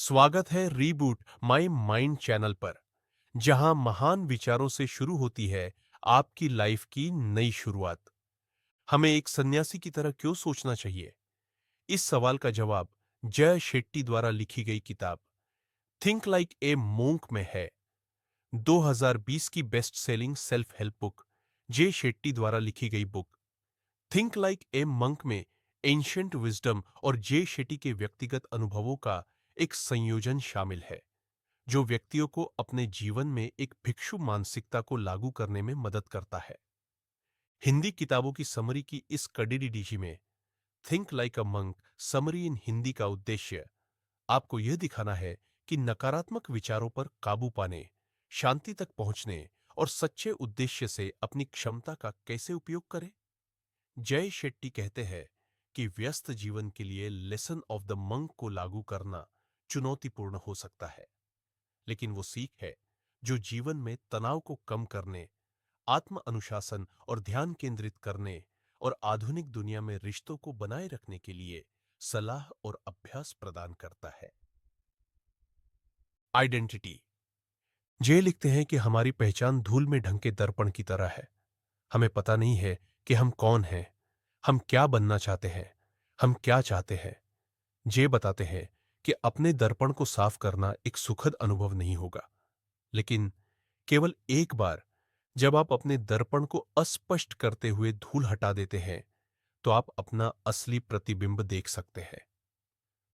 स्वागत है reboot my mind channel पर, जहां महान विचारों से शुरू होती है आपकी लाइफ की नई शुरुआत। हमें एक सन्यासी की तरह क्यों सोचना चाहिए? इस सवाल का जवाब जय शेट्टी द्वारा लिखी गई किताब थिंक लाइक ए मोंक में है। 2020 की best selling self help book Jay Shetty द्वारा लिखी गई book think like a monk में एंशिएंट विजडम और जे शेट्टी के व्यक्तिगत अनुभवों का एक संयोजन शामिल है, जो व्यक्तियों को अपने जीवन में एक भिक्षु मानसिकता को लागू करने में मदद करता है। हिंदी किताबों की समरी की इस कड़ी में think like a monk summary इन हिंदी का उद्देश्य आपको यह दिखाना है कि नकारात्मक विचारों पर काबू पाने, शांति तक पहुंचने और सच्चे उद्देश्य से अपनी क्षमता का कैसे उपयोग करें। जय शेट्टी कहते हैं कि व्यस्त जीवन के लिए लेसन ऑफ द मंक को लागू करना चुनौतीपूर्ण हो सकता है, लेकिन वो सीख है जो जीवन में तनाव को कम करने, आत्म अनुशासन और ध्यान केंद्रित करने और आधुनिक दुनिया में रिश्तों को बनाए रखने के लिए सलाह और अभ्यास प्रदान करता है। आइडेंटिटी। जे लिखते हैं कि हमारी पहचान धूल में ढंके दर्पण की तरह है। हमें पता नहीं है कि हम कौन हैं, हम क्या बनना चाहते हैं, हम क्या चाहते हैं। जे बताते हैं कि अपने दर्पण को साफ करना एक सुखद अनुभव नहीं होगा, लेकिन केवल एक बार जब आप अपने दर्पण को अस्पष्ट करते हुए धूल हटा देते हैं, तो आप अपना असली प्रतिबिंब देख सकते हैं।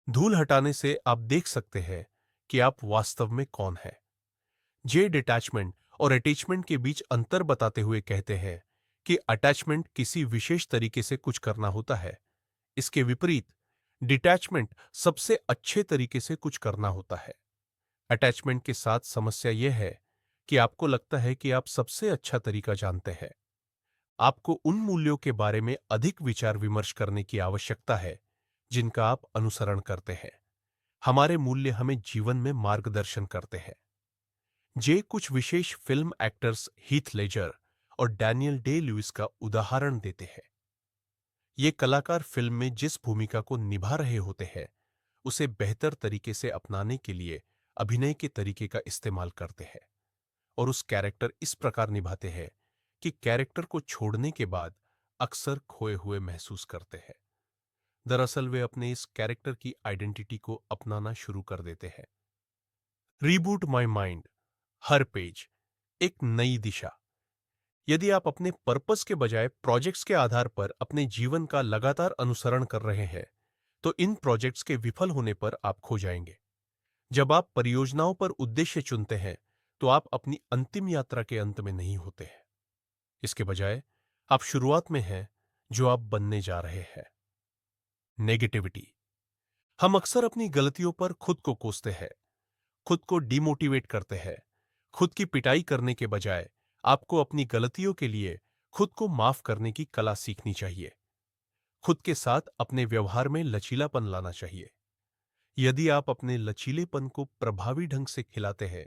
धूल हटाने से आप देख सकते हैं कि आप वास्तव में कौन हैं। जे डिटैचमेंट और अटैचमेंट के बीच अंतर बताते हुए कहते हैं कि अटैचमेंट किसी विशेष तरीके से कुछ करना होता है, इसके विपरीत डिटैचमेंट सबसे अच्छे तरीके से कुछ करना होता है। अटैचमेंट के साथ समस्या यह है कि आपको लगता है कि आप सबसे अच्छा तरीका जानते हैं। आपको उन मूल्यों के बारे में अधिक विचार विमर्श करने की आवश्यकता है जिनका आप अनुसरण करते हैं। हमारे मूल्य हमें जीवन में मार्गदर्शन करते हैं। जे कुछ विशेष फिल्म एक्टर्स हीथ लेजर और डैनियल डे लुइस का उदाहरण देते हैं। ये कलाकार फिल्म में जिस भूमिका को निभा रहे होते हैं, उसे बेहतर तरीके से अपनाने के लिए अभिनय के तरीके का इस्तेमाल करते हैं और उस कैरेक्टर इस प्रकार निभाते हैं कि कैरेक्टर को छोड़ने के बाद अक्सर खोए हुए महसूस करते हैं। दरअसल वे अपने इस कैरेक्टर की आइडेंटिटी को अपनाना शुरू कर देते हैं। Reboot my mind, her page एक नई दिशा। यदि आप अपने पर्पस के बजाय प्रोजेक्ट्स के आधार पर अपने जीवन का लगातार अनुसरण कर रहे हैं, तो इन प्रोजेक्ट्स के विफल होने पर आप खो जाएंगे। जब आप परियोजनाओं पर उद्देश्य चुनते हैं, तो आप अपनी अंतिम यात्रा के अंत में नहीं होते हैं। इसके बजाय आप शुरुआत में हैं जो आप बनने जा रहे हैं। नेगेटिविटी। हम अक्सर अपनी गलतियों पर खुद को कोसते हैं, खुद को डिमोटिवेट करते हैं। खुद की पिटाई करने के बजाय आपको अपनी गलतियों के लिए खुद को माफ करने की कला सीखनी चाहिए। खुद के साथ अपने व्यवहार में लचीलापन लाना चाहिए। यदि आप अपने लचीलेपन को प्रभावी ढंग से खिलाते हैं,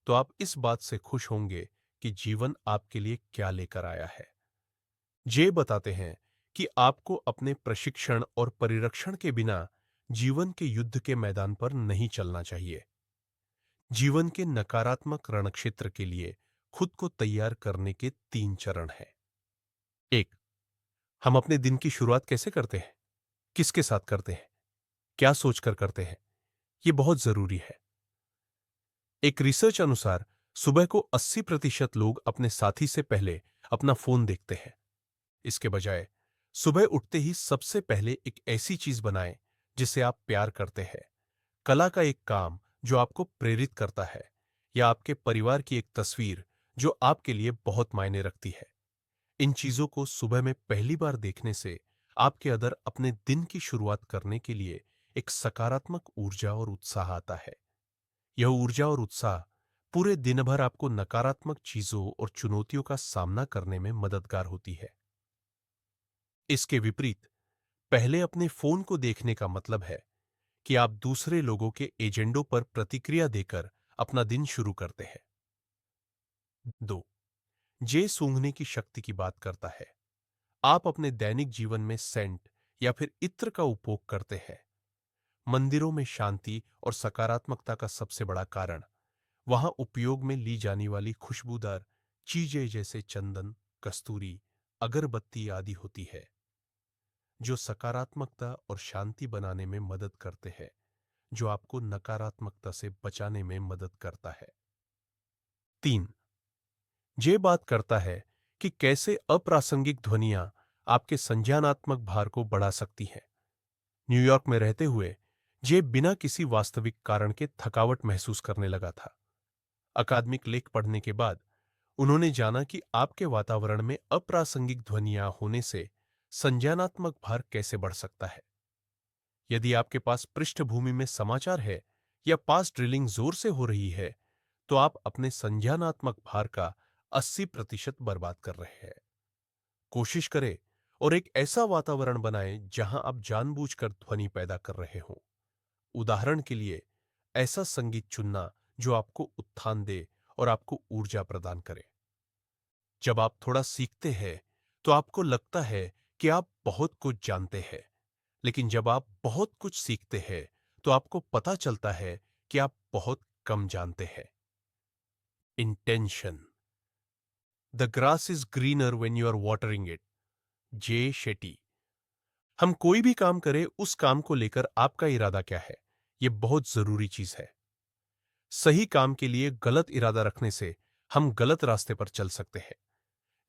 तो आप इस बात से खुश होंगे कि जीवन आपके लिए क्या लेकर आया है। जे बताते हैं कि आपको अपने प्रशिक्षण और परिरक्षण के बिना जीवन के युद्ध के मैदान पर नहीं चलना चाहिए। जीवन के नकारात्मक रणक्षेत्र के लिए खुद को तैयार करने के 3 चरण हैं। 1, हम अपने दिन की शुरुआत कैसे करते हैं? किसके साथ करते हैं? क्या सोचकर करते हैं? ये बहुत जरूरी है। एक रिसर्च अनुसार सुबह को 80% लोग अपने साथी से पहले अपना फोन देखते हैं। इसके बजाय सुबह उठते ही सबसे पहले एक ऐसी चीज बनाएं जिसे आप प्यार करते हैं। कला का एक काम जो आपको प्रेरित करता है, या आपके परिवार की एक तस्वीर जो आपके लिए बहुत मायने रखती है। इन चीजों को सुबह में पहली बार देखने से आपके अंदर अपने दिन की शुरुआत करने के लिए एक सकारात्मक ऊर्जा और उत्साह आता है। यह ऊर्जा और उत्साह पूरे दिन भर आपको नकारात्मक चीजों और चुनौतियों का सामना करने में मददगार होती है। इसके विपरीत पहले अपने फोन को देखने का मतलब है कि आप दूसरे लोगों के एजेंडों पर प्रतिक्रिया देकर अपना दिन शुरू करते हैं। 2, जे सूंघने की शक्ति की बात करता है। आप अपने दैनिक जीवन में सेंट या फिर इत्र का उपयोग करते हैं। मंदिरों में शांति और सकारात्मकता का सबसे बड़ा कारण वहां उपयोग में ली जाने वाली खुशबूदार चीजें जैसे चंदन, कस्तूरी, अगरबत्ती आदि होती है, जो सकारात्मकता और शांति बनाने में मदद करते हैं, जो आपको नकारात्मकता से बचाने में मदद करता है। 3. ये बात करता है कि कैसे अप्रासंगिक ध्वनियां आपके संज्ञानात्मक भार को बढ़ा सकती हैं। न्यूयॉर्क में रहते हुए जे बिना किसी वास्तविक कारण के थकावट महसूस करने लगा था। अकादमिक लेख पढ़ने के बाद उन्होंने जाना कि आपके वातावरण में अप्रासंगिक ध्वनियां होने से संज्ञानात्मक भार कैसे बढ़ सकता है। यदि आपके पास पृष्ठभूमि में समाचार है या पास ड्रिलिंग जोर से हो रही है, तो आप अपने संज्ञानात्मक भार का 80% बर्बाद कर रहे हैं। कोशिश करें और एक ऐसा वातावरण बनाएं जहां आप जानबूझकर ध्वनि पैदा कर रहे हों। उदाहरण के लिए, ऐसा संगीत चुनना जो आपको उत्थान दे और आपको ऊर्जा प्रदान करे। जब आप थोड़ा सीखते हैं, तो आपको लगता है कि आप बहुत कुछ जानते हैं, लेकिन जब आप बहुत कुछ सीखते हैं, तो आपको पता चलता है कि आप बहुत कम जानते हैं। Intention. The grass is greener when you are watering it. Jay Shetty. हम कोई भी काम करें, उस काम को लेकर आपका इरादा क्या है, यह बहुत जरूरी चीज है। सही काम के लिए गलत इरादा रखने से हम गलत रास्ते पर चल सकते हैं।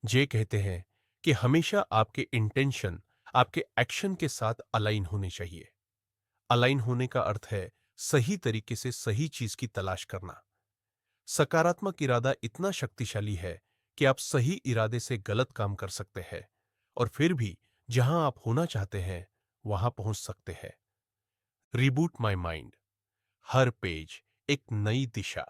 जे कहते हैं कि हमेशा आपके इंटेंशन आपके एक्शन के साथ अलाइन होने चाहिए। अलाइन होने का अर्थ है सही तरीके से सही चीज की तलाश करना। सकारात्मक इरादा इतना शक्तिशाली है कि आप सही इरादे से गलत काम कर सकते हैं और फिर भी जहां आप होना चाहते हैं वहां पहुंच सकते हैं। Reboot my mind. Her page एक नई दिशा।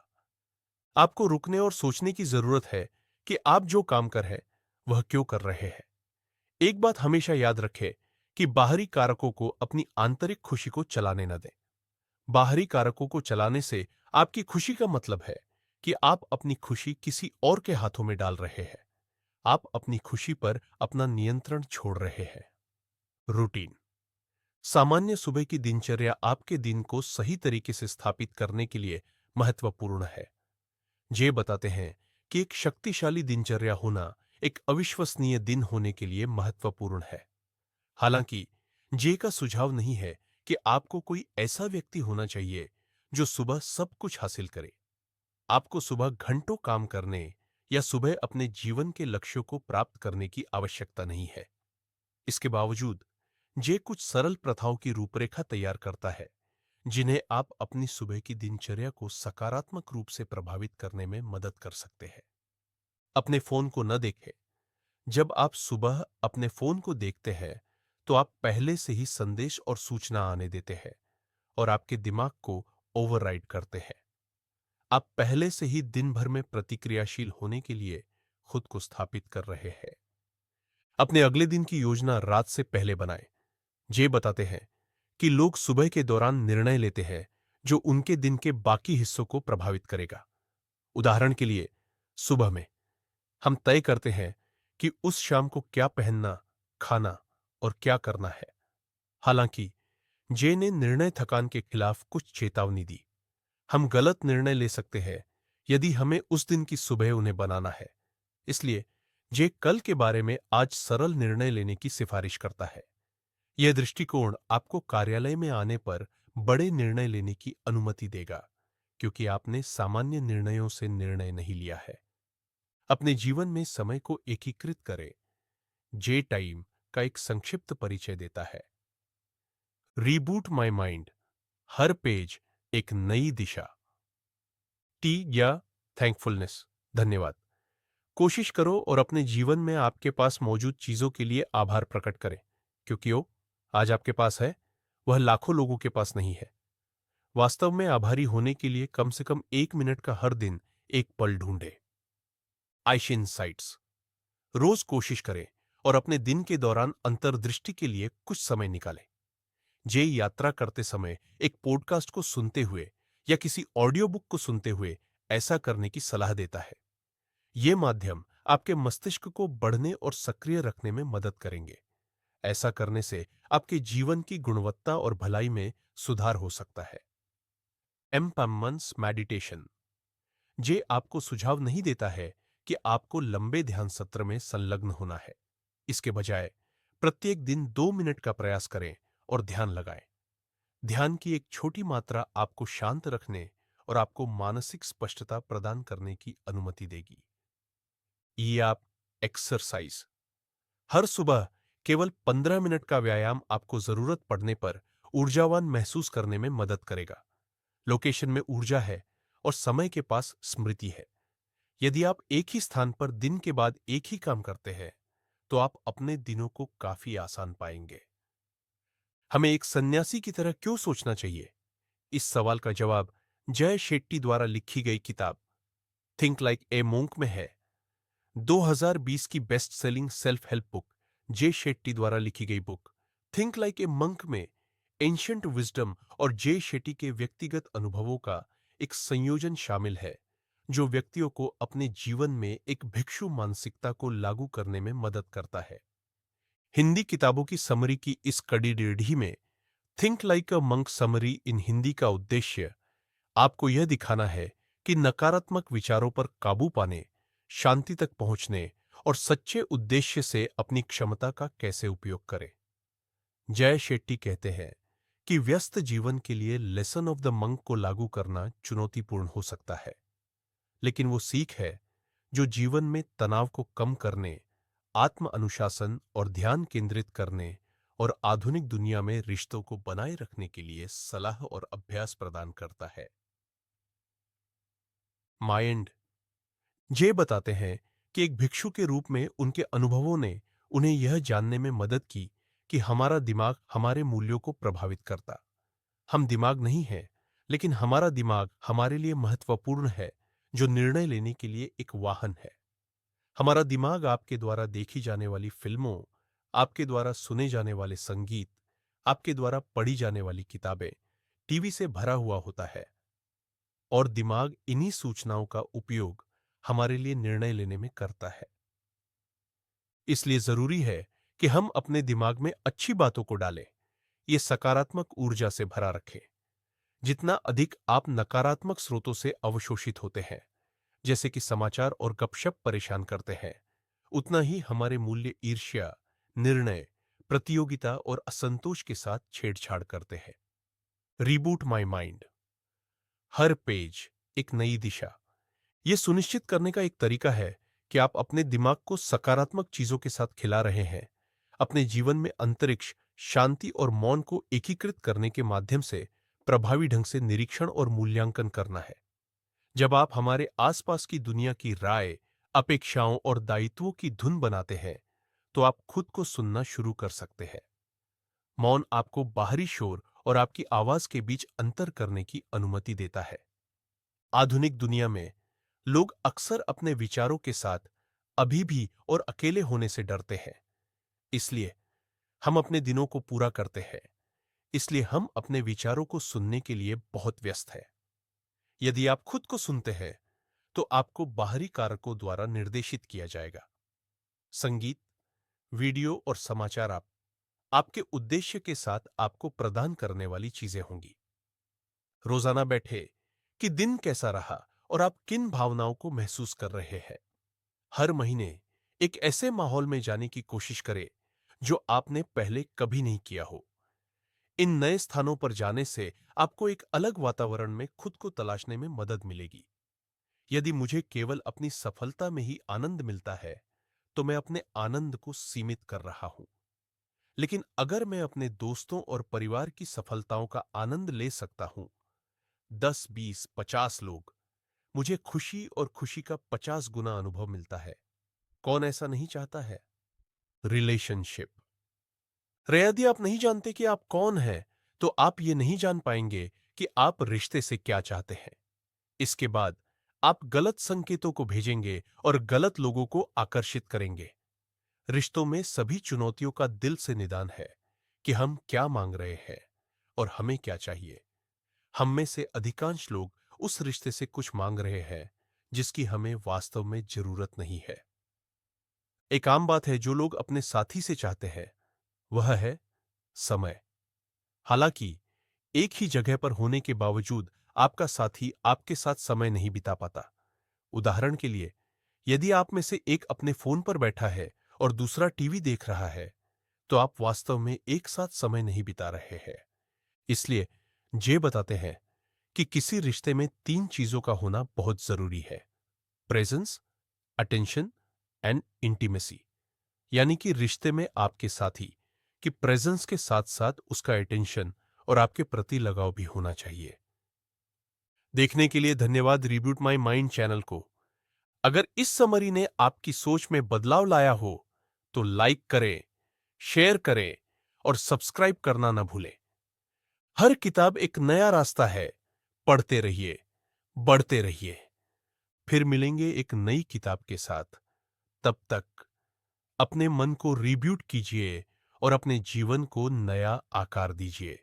आपको रुकने और सोचने की जरूरत है कि आप जो काम कर रहे हैं वह क्यों कर रहे हैं। एक बात हमेशा याद रखें कि बाहरी कारकों को अपनी आंतरिक खुशी को चलाने न दें। बाहरी कारकों को चलाने से आपकी खुशी का मतलब है कि आप अपनी खुशी किसी और के हाथों में डाल रहे हैं। आप अपनी खुशी पर अपना नियंत्रण छोड़ रहे हैं। रूटीन। सामान्य सुबह की दिनचर्या आपके दिन को सही तरीके से स्थापित करने के लिए महत्वपूर्ण है। जे बताते हैं कि एक शक्तिशाली दिनचर्या होना एक अविश्वसनीय दिन होने के लिए महत्वपूर्ण है। हालांकि जे का सुझाव नहीं है कि आपको कोई ऐसा व्यक्ति होना चाहिए जो सुबह सब कुछ हासिल करे। आपको सुबह घंटों काम करने या सुबह अपने जीवन के लक्ष्यों को प्राप्त करने की आवश्यकता नहीं है। इसके बावजूद जे कुछ सरल प्रथाओं की रूपरेखा तैयार करता है जिन्हें आप अपनी सुबह की दिनचर्या को सकारात्मक रूप से प्रभावित करने में मदद कर सकते हैं। अपने फोन को न देखें। जब आप सुबह अपने फोन को देखते हैं, तो आप पहले से ही संदेश और सूचना आने देते हैं और आपके दिमाग को ओवरराइड करते हैं। आप पहले से ही दिन भर में प्रतिक्रियाशील होने के लिए खुद को स्थापित कर रहे हैं। अपने अगले दिन की योजना रात से पहले बनाएं। जे बताते हैं कि लोग सुबह के दौरान निर्णय लेते हैं जो उनके दिन के बाकी हिस्सों को प्रभावित करेगा। उदाहरण के लिए, सुबह में हम तय करते हैं कि उस शाम को क्या पहनना, खाना और क्या करना है। हालांकि जे ने निर्णय थकान के खिलाफ कुछ चेतावनी दी। हम गलत निर्णय ले सकते हैं यदि हमें उस दिन की सुबह उन्हें बनाना है। इसलिए जे कल के बारे में आज सरल निर्णय लेने की सिफारिश करता है। यह दृष्टिकोण आपको कार्यालय में आने पर बड़े निर्णय लेने की अनुमति देगा, क्योंकि आपने सामान्य निर्णयों से निर्णय नहीं लिया है। अपने जीवन में समय को एकीकृत करें। जे टाइम का एक संक्षिप्त परिचय देता है। Reboot my mind. Her page एक नई दिशा। टी या थैंकफुलनेस। धन्यवाद। कोशिश करो और अपने जीवन में आपके पास मौजूद चीजों के लिए आभार प्रकट करें, क्योंकि वो आज आपके पास है, वह लाखों लोगों के पास नहीं है। वास्तव में आभारी होने के लिए कम से कम 1 मिनट का हर दिन एक पल ढूंढे। आइशिन साइट्स। रोज कोशिश करें और अपने दिन के दौरान अंतर्दृष्टि के लिए कुछ समय निकालें। जे यात्रा करते समय एक पॉडकास्ट को सुनते हुए या किसी ऑडियो बुक को सुनते हुए ऐसा करने की सलाह देता है। ये माध्यम आपके मस्तिष्क को बढ़ने और सक्रिय रखने में मदद करेंगे। ऐसा करने से आपके जीवन की गुणवत्ता और भलाई में सुधार हो सकता है। एम्पमंस मेडिटेशन जे आपको सुझाव नहीं देता है कि आपको लंबे ध्यान सत्र में संलग्न होना है। इसके बजाय प्रत्येक दिन 2 मिनट का प्रयास करें और ध्यान लगाएं। ध्यान की एक छोटी मात्रा आपको शांत रखने और आपको मानसिक स्पष्टता प्रदान करने की अनुमति देगी। ये आप एक्सरसाइज हर सुबह केवल 15 मिनट का व्यायाम आपको जरूरत पड़ने पर ऊर्जावान महसूस करने में मदद करेगा। लोकेशन में ऊर्जा है और समय के पास स्मृति है। यदि आप एक ही स्थान पर दिन के बाद एक ही काम करते हैं, तो आप अपने दिनों को काफी आसान पाएंगे। हमें एक सन्यासी की तरह क्यों सोचना चाहिए? इस सवाल का जवाब जय शेट्टी द्वारा लिखी गई किताब थिंक लाइक ए मोंक में है। 2020 की best selling self help book Jay Shetty द्वारा लिखी गई book think like a monk में एंशिएंट विजडम और जे शेट्टी के व्यक्तिगत अनुभवों का एक संयोजन शामिल है, जो व्यक्तियों को अपने जीवन में एक भिक्षु मानसिकता को लागू करने में मदद करता है। हिंदी किताबों की समरी की इस कड़ी रीढ़ी में think like a monk summary इन हिंदी का उद्देश्य आपको यह दिखाना है कि नकारात्मक विचारों पर काबू पाने, शांति तक पहुंचने और सच्चे उद्देश्य से अपनी क्षमता का कैसे उपयोग करें। जय शेट्टी कहते हैं कि व्यस्त जीवन के लिए लेसन ऑफ द मंक को लागू करना चुनौतीपूर्ण हो सकता है, लेकिन वो सीख है जो जीवन में तनाव को कम करने, आत्म अनुशासन और ध्यान केंद्रित करने और आधुनिक दुनिया में रिश्तों को बनाए रखने के लिए सलाह और अभ्यास प्रदान करता है। माइंड जे बताते हैं कि एक भिक्षु के रूप में उनके अनुभवों ने उन्हें यह जानने में मदद की कि हमारा दिमाग हमारे मूल्यों को प्रभावित करता। हम दिमाग नहीं हैं, लेकिन हमारा दिमाग हमारे लिए महत्वपूर्ण है, जो निर्णय लेने के लिए एक वाहन है। हमारा दिमाग आपके द्वारा देखी जाने वाली फिल्मों, आपके द्वारा सुने जाने वाले संगीत, आपके द्वारा पढ़ी जाने वाली किताबें, टीवी से भरा हुआ होता है, और दिमाग इन्हीं सूचनाओं का उपयोग हमारे लिए निर्णय लेने में करता है। इसलिए जरूरी है कि हम अपने दिमाग में अच्छी बातों को डालें, ये सकारात्मक ऊर्जा से भरा रखें। जितना अधिक आप नकारात्मक स्रोतों से अवशोषित होते हैं, जैसे कि समाचार और गपशप परेशान करते हैं, उतना ही हमारे मूल्य ईर्ष्या, निर्णय, प्रतियोगिता और असंतोष के साथ छेड़छाड़ करते हैं। Reboot my mind her page एक नई दिशा। यह सुनिश्चित करने का एक तरीका है कि आप अपने दिमाग को सकारात्मक चीजों के साथ खिला रहे हैं। अपने जीवन में अंतरिक्ष, शांति और मौन को एकीकृत करने के माध्यम से प्रभावी ढंग से निरीक्षण और मूल्यांकन करना है। जब आप हमारे आसपास की दुनिया की राय, अपेक्षाओं और दायित्वों की धुन बनाते हैं, तो आप खुद को सुनना शुरू कर सकते हैं। मौन आपको बाहरी शोर और आपकी आवाज के बीच अंतर करने की अनुमति देता है। आधुनिक दुनिया में लोग अक्सर अपने विचारों के साथ अभी भी और अकेले होने से डरते हैं। इसलिए हम अपने दिनों को पूरा करते हैं। इसलिए हम अपने विचारों को सुनने के लिए बहुत व्यस्त हैं। यदि आप खुद को सुनते हैं, तो आपको बाहरी कारकों द्वारा निर्देशित किया जाएगा। संगीत, वीडियो और समाचार आपके उद्देश्य के साथ आपको प्रदान करने वाली चीजें होंगी। रोजाना बैठे कि दिन कैसा रहा और आप किन भावनाओं को महसूस कर रहे हैं। हर महीने एक ऐसे माहौल में जाने की कोशिश करें जो आपने पहले कभी नहीं किया हो। इन नए स्थानों पर जाने से आपको एक अलग वातावरण में खुद को तलाशने में मदद मिलेगी। यदि मुझे केवल अपनी सफलता में ही आनंद मिलता है, तो मैं अपने आनंद को सीमित कर रहा हूं। लेकिन अगर मैं अपने दोस्तों और परिवार की सफलताओं का आनंद ले सकता हूं, 10, 20, 50 लोग, मुझे खुशी और खुशी का 50 गुना अनुभव मिलता है। कौन ऐसा नहीं चाहता है? रिलेशनशिप यदि आप नहीं जानते कि आप कौन हैं, तो आप ये नहीं जान पाएंगे कि आप रिश्ते से क्या चाहते हैं। इसके बाद आप गलत संकेतों को भेजेंगे और गलत लोगों को आकर्षित करेंगे। रिश्तों में सभी चुनौतियों का दिल से निदान है कि हम क्या मांग रहे हैं और हमें क्या चाहिए। हम में से अधिकांश लोग उस रिश्ते से कुछ मांग रहे हैं जिसकी हमें वास्तव में जरूरत नहीं है। एक आम बात है जो लोग अपने साथी से चाहते हैं, वह है समय। हालांकि एक ही जगह पर होने के बावजूद आपका साथी आपके साथ समय नहीं बिता पाता। उदाहरण के लिए, यदि आप में से एक अपने फोन पर बैठा है और दूसरा टीवी देख रहा है, तो आप वास्तव में एक साथ समय नहीं बिता रहे हैं। इसलिए जे बताते हैं कि किसी रिश्ते में तीन चीजों का होना बहुत जरूरी है: प्रेजेंस, अटेंशन एंड इंटीमेसी। यानी कि रिश्ते में आपके साथी की प्रेजेंस के साथ साथ उसका अटेंशन और आपके प्रति लगाव भी होना चाहिए। देखने के लिए धन्यवाद रिब्यूट माई माइंड चैनल को। अगर इस समरी ने आपकी सोच में बदलाव लाया हो तो लाइक करें, शेयर करें और सब्सक्राइब करना न भूलें। हर किताब एक नया रास्ता है। पढ़ते रहिए, बढ़ते रहिए। फिर मिलेंगे एक नई किताब के साथ। तब तक अपने मन को रिब्यूट कीजिए और अपने जीवन को नया आकार दीजिए।